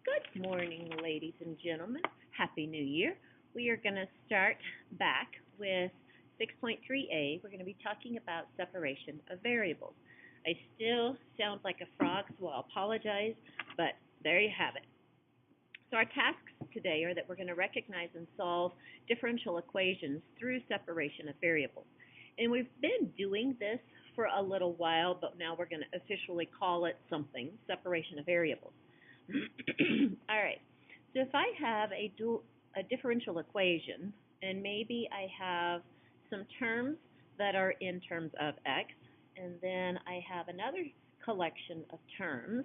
Good morning, ladies and gentlemen. Happy New Year. We are going to start back with 6.3a. We're going to be talking about separation of variables. I still sound like a frog, so I'll apologize, but there you have it. So our tasks today are that we're going to recognize and solve differential equations through separation of variables. And we've been doing this for a little while, but now we're going to officially call it something, separation of variables. All right, so if I have a differential equation, and maybe I have some terms that are in terms of x, and then I have another collection of terms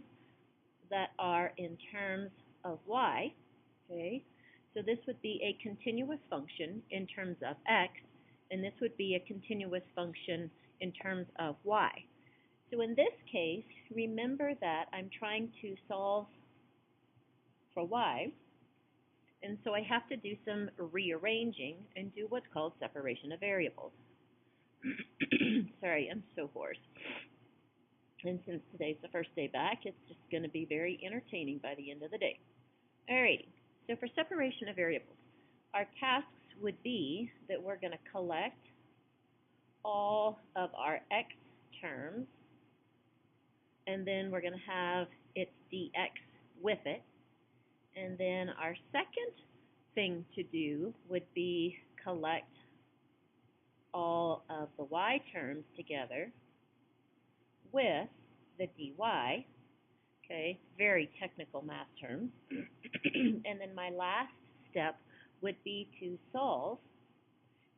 that are in terms of y, okay? So this would be a continuous function in terms of x, and this would be a continuous function in terms of y. So in this case, remember that I'm trying to solve for y, and so I have to do some rearranging and do what's called separation of variables. Sorry, I'm so hoarse. And since today's the first day back, it's just going to be very entertaining by the end of the day. Alrighty, so for separation of variables, our tasks would be that we're going to collect all of our x terms, and then we're going to have its dx with it. And then our second thing to do would be collect all of the y terms together with the dy, okay, very technical math terms. And then my last step would be to solve.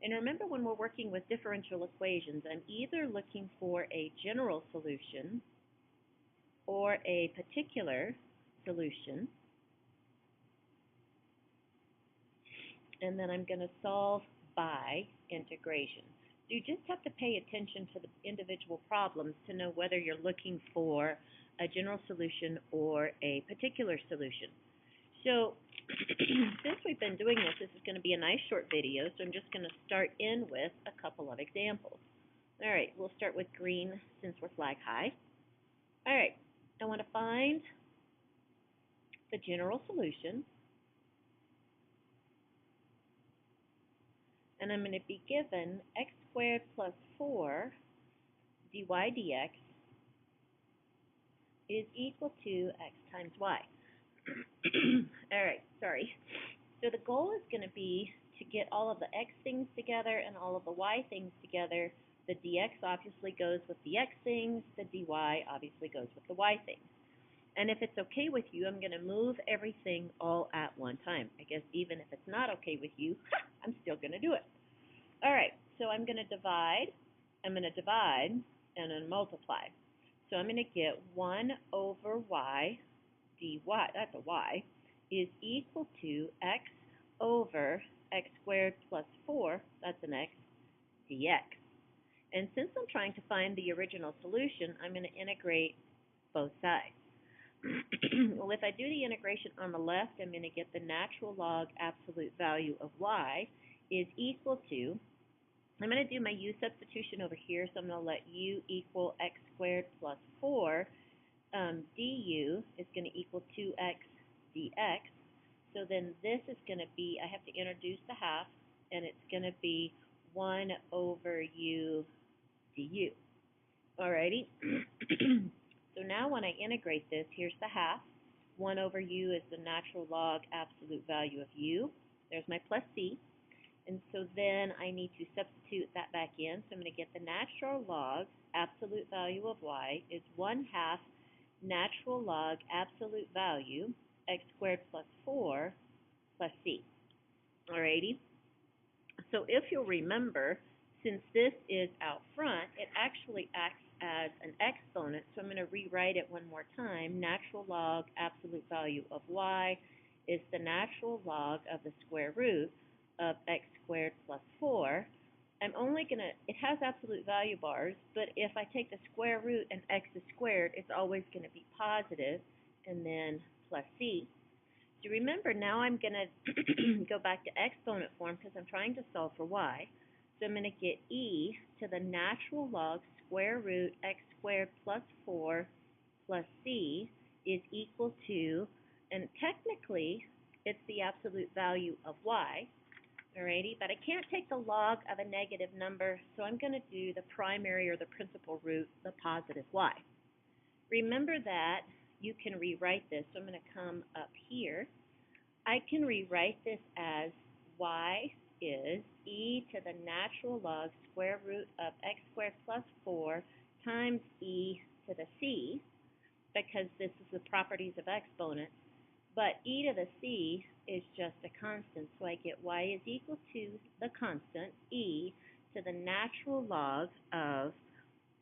And remember, when we're working with differential equations, I'm either looking for a general solution or a particular solution. And then I'm going to solve by integration. So you just have to pay attention to the individual problems to know whether you're looking for a general solution or a particular solution. So since we've been doing this, this is going to be a nice short video, so I'm just going to start in with a couple of examples. All right, we'll start with green since we're flag high. All right, I want to find the general solution. And I'm going to be given x squared plus 4 dy dx is equal to x times y. All right, sorry. So the goal is going to be to get all of the x things together and all of the y things together. The dx obviously goes with the x things. The dy obviously goes with the y things. And if it's okay with you, I'm going to move everything all at one time. I guess even if it's not okay with you, I'm still going to do it. All right, so I'm going to divide, and then multiply. So I'm going to get 1 over y dy, that's a y, is equal to x over x squared plus 4, that's an x, dx. And since I'm trying to find the original solution, I'm going to integrate both sides. Well, if I do the integration on the left, I'm going to get the natural log absolute value of y is equal to, I'm going to do my u substitution over here, so I'm going to let u equal x squared plus 4. Du is going to equal 2x dx. So then this is going to be, I have to introduce the half, and it's going to be 1 over u du. Alrighty. So now when I integrate this, here's the half. 1 over u is the natural log absolute value of u. There's my plus c. And so then I need to substitute that back in. So I'm going to get the natural log absolute value of y is 1/2 natural log absolute value x squared plus 4 plus c. Alrighty. So if you'll remember, since this is out front, it actually acts as an exponent. So I'm going to rewrite it one more time. Natural log absolute value of y is the natural log of the square root of x squared plus 4. I'm only going to, it has absolute value bars, but if I take the square root and x is squared, it's always going to be positive, and then plus c. So remember, now I'm going to go back to exponent form because I'm trying to solve for y. So I'm going to get e to the natural log square root x squared plus 4 plus c is equal to, and value of y, alrighty, but I can't take the log of a negative number, so I'm going to do the primary or the principal root, the positive y. Remember that you can rewrite this, so I'm going to come up here. I can rewrite this as y is e to the natural log square root of x squared plus 4 times e to the c, because this is the properties of exponents. But e to the c is just a constant, so I get y is equal to the constant, e to the natural log of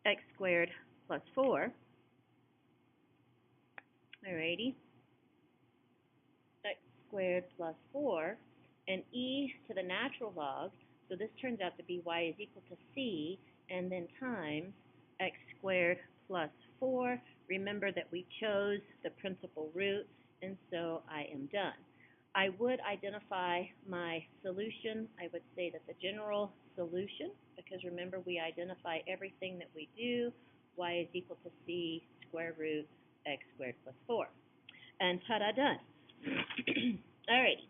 x squared plus 4. Alrighty, x squared plus 4, and e to the natural log, so this turns out to be y is equal to c, and then times x squared plus 4. Remember that we chose the principal root, and so I am done. I would identify my solution. I would say that the general solution, because remember we identify everything that we do, y is equal to c square root x squared plus 4. And ta-da, done. Alrighty,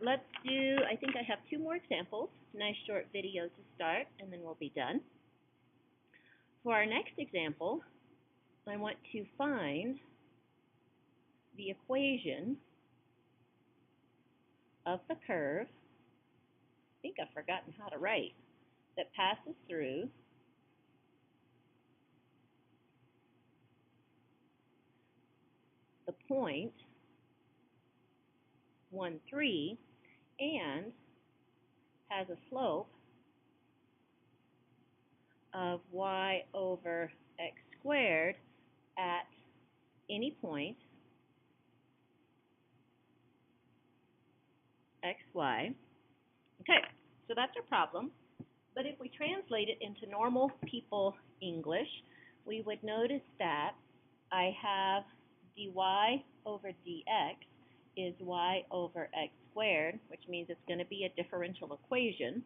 let's do, I think I have 2 more examples. Nice short video to start, and then we'll be done. For our next example, I want to find the equation of the curve, I think I've forgotten how to write, that passes through the point 1, 3 and has a slope of y over x squared at any point xy. Okay, so that's our problem. But if we translate it into normal people English, we would notice that I have dy over dx is y over x squared, which means it's going to be a differential equation.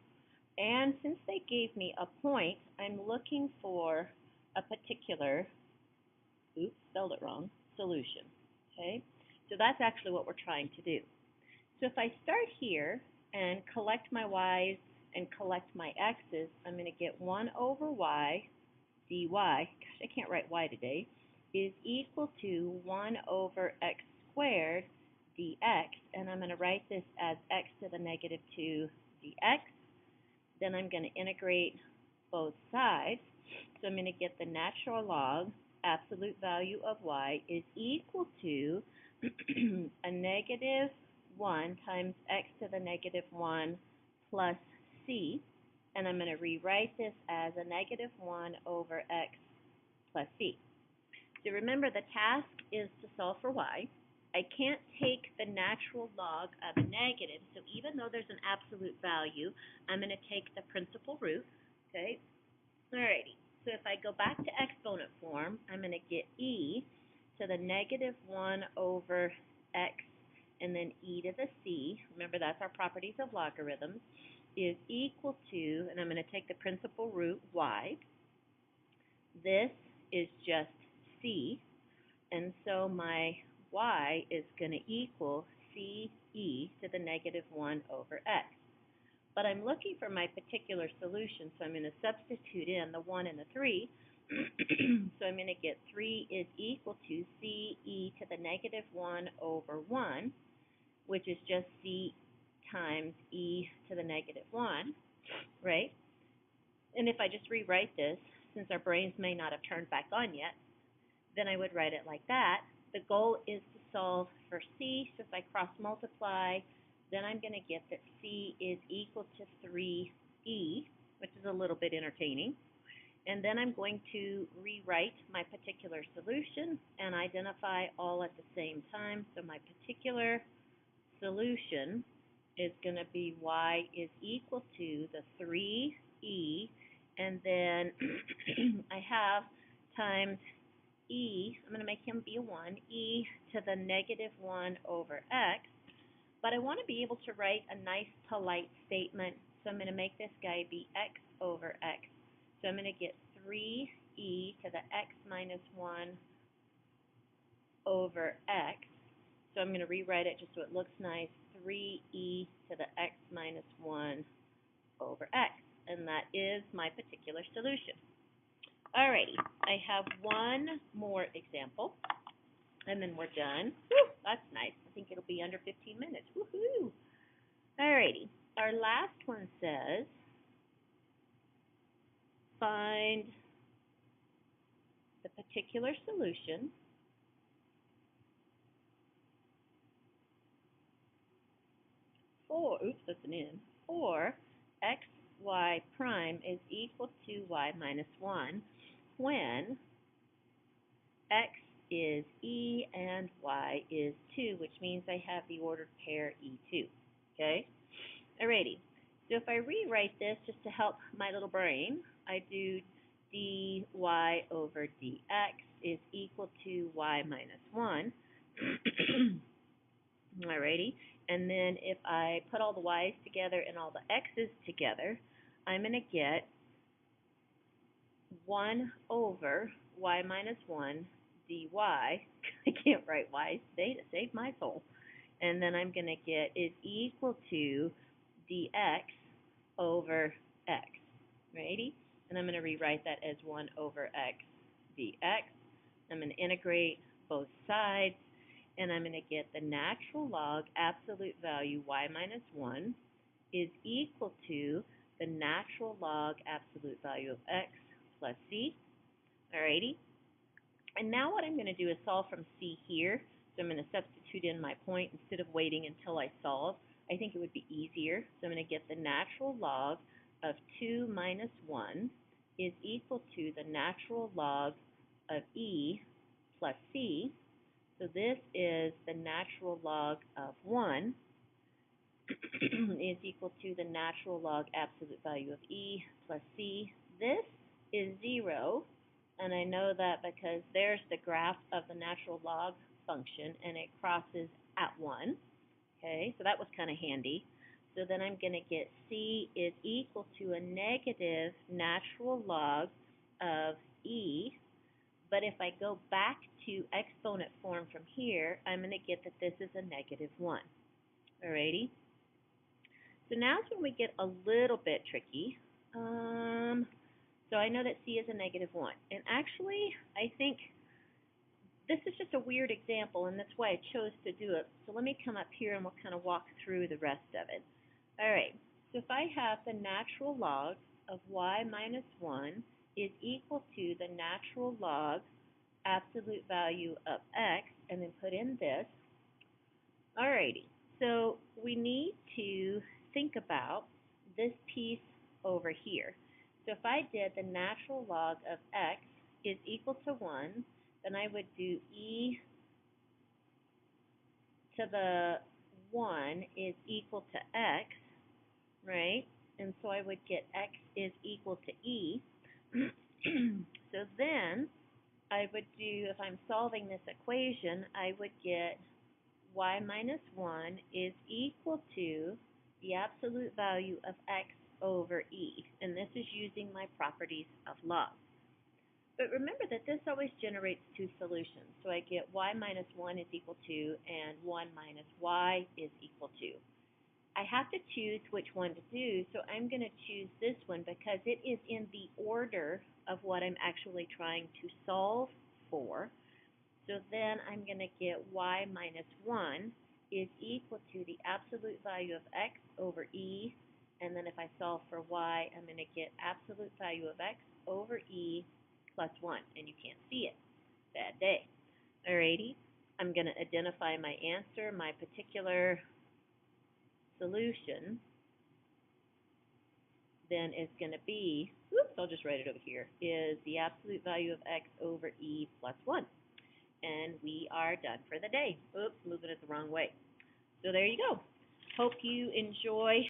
And since they gave me a point, I'm looking for a particular, oops, spelled it wrong, solution. Okay, so that's actually what we're trying to do. So if I start here and collect my y's and collect my x's, I'm going to get 1 over y dy, gosh, I can't write y today, is equal to 1 over x squared dx, and I'm going to write this as x to the negative 2 dx. Then I'm going to integrate both sides, so I'm going to get the natural log, absolute value of y, is equal to a negative 1 times x to the negative 1 plus c, and I'm going to rewrite this as a negative 1 over x plus c. So remember, the task is to solve for y. I can't take the natural log of a negative, so even though there's an absolute value, I'm going to take the principal root, okay? Alrighty, so if I go back to exponent form, I'm going to get e to the negative 1 over x, and then e to the c, remember that's our properties of logarithms, is equal to, and I'm going to take the principal root y. This is just c, and so my y is going to equal c e to the negative 1 over x. But I'm looking for my particular solution, so I'm going to substitute in the 1 and the 3. So I'm going to get 3 is equal to c e to the negative 1 over 1, which is just c times e to the negative 1, right? And if I just rewrite this, since our brains may not have turned back on yet, then I would write it like that. The goal is to solve for c, so if I cross multiply, then I'm going to get that c is equal to 3e, which is a little bit entertaining. And then I'm going to rewrite my particular solution and identify all at the same time. So my particular solution is going to be y is equal to the 3e, and then I have times e, I'm going to make him be a 1, e to the negative 1 over x, but I want to be able to write a nice polite statement, so I'm going to make this guy be x over x. So I'm going to get 3e to the x minus 1 over x, So I'm going to rewrite it just so it looks nice. 3e to the x minus 1 over x. And that is my particular solution. Alrighty, I have one more example, and then we're done. Whew, that's nice. I think it'll be under 15 minutes. Woohoo! Alrighty, our last one says, find the particular solution for, oops, that's an N, for x, y prime is equal to y minus 1 when x is e and y is 2, which means I have the ordered pair e2. Okay? Alrighty. So if I rewrite this just to help my little brain, I do dy over dx is equal to y minus 1. Alrighty. And then if I put all the y's together and all the x's together, I'm going to get 1 over y minus 1 dy. I can't write y today to save my soul. And then I'm going to get is equal to dx over x. Righty? And I'm going to rewrite that as 1 over x dx. I'm going to integrate both sides, and I'm going to get the natural log absolute value y minus 1 is equal to the natural log absolute value of x plus c. Alrighty? And now what I'm going to do is solve from c here. So I'm going to substitute in my point instead of waiting until I solve. I think it would be easier. So I'm going to get the natural log of 2 minus 1 is equal to the natural log of e plus c. So this is the natural log of 1 is equal to the natural log absolute value of e plus c. This is 0, and I know that because there's the graph of the natural log function, and it crosses at 1. Okay, so that was kind of handy. So then I'm going to get c is equal to a negative natural log of e. But if I go back to exponent form from here, I'm going to get that this is a negative 1. Alrighty? So now's when we get a little bit tricky. So I know that c is a negative 1. And actually, I think this is just a weird example, and that's why I chose to do it. So let me come up here and we'll kind of walk through the rest of it. Alright, so if I have the natural log of y minus 1 is equal to the natural log absolute value of x, and then put in this. Alrighty, so we need to think about this piece over here. So if I did the natural log of x is equal to 1, then I would do e to the 1 is equal to x, right? And so I would get x is equal to e. So then I would do, if I'm solving this equation, I would get y minus 1 is equal to the absolute value of x over e. And this is using my properties of log. But remember that this always generates two solutions. So I get y minus 1 is equal to, and 1 minus y is equal to. I have to choose which one to do, so I'm going to choose this one because it is in the order of what I'm actually trying to solve for. So then I'm going to get y minus 1 is equal to the absolute value of x over e, and then if I solve for y, I'm going to get absolute value of x over e plus 1, and you can't see it. Bad day. Alrighty, I'm going to identify my answer, my particular solution then is going to be, oops, I'll just write it over here, is the absolute value of x over e plus 1. And we are done for the day. Oops, moving it the wrong way. So there you go. Hope you enjoy